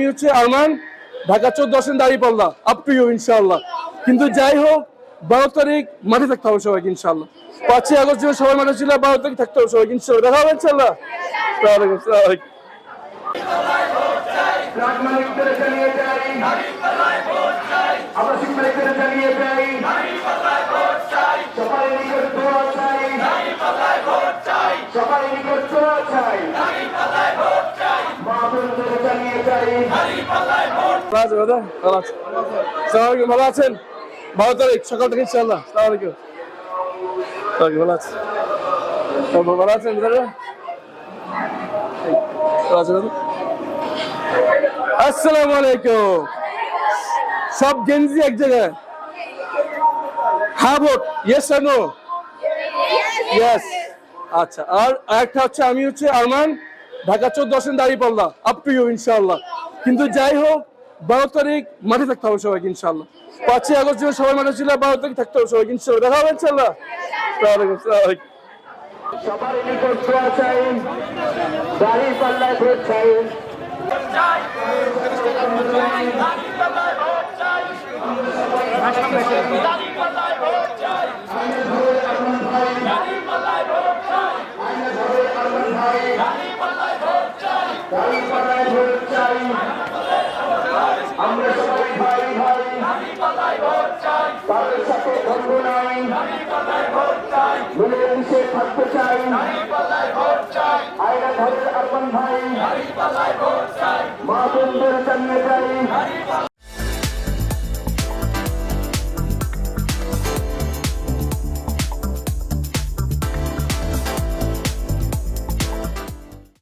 আমি হচ্ছে আরমান, ঢাকা 14 আসেন দাঁড়িপাল্লা, আপ টু ইউ ইনশাআল্লাহ। কিন্তু যাই হোক 12 তারিখ মাঠে থাকতে হবে সবাইকে ইনশাআল্লাহ। 5ই আগস্ট যেন সবাই মাঠে ছিল, 12 তারিখ থাকতে হবে সবাইকে ইনশাআল্লাহ। দেখা হবে ইনশাআল্লাহ। ভালো আছেন? 12 তারিখ সকাল থেকে ইনশাআল্লাহ। ভালো আছেন? ভালো আছেন? আসসালামু আলাইকুম। সব গেঞ্জি এক জায়গায়। হ্যাঁ ভোট, ইয়েস আর নো? ইয়েস। আচ্ছা, আর একটা হচ্ছে আমি হচ্ছে আরমান, ঢাকা 14 আসেন দাঁড়িপাল্লা, আপ টু ইউ ইনশাআল্লাহ। কিন্তু যাই হোক 12 তারিখ মাঠে থাকতে হবে সবাইকে ইনশাআল্লাহ। 5ই আগস্ট যেন সবাই মাঠে ছিল, 12 তারিখ থাকতে হবে সবাইকে ইনশাআল্লাহ। দেখা হবে ইনশাআল্লাহ। সবার নিকট ছোঁয়া চাই, দাঁড়িপাল্লায় ভোট চাই। আমরা সবাই ভাই ভাই, তাদের সাথে দ্বন্দ্ব নাই, মিলেমিশে থাকতে চাই। আয়না ঘরের আরমান ভাই, মা বন্ধুর জানিয়ে যাই।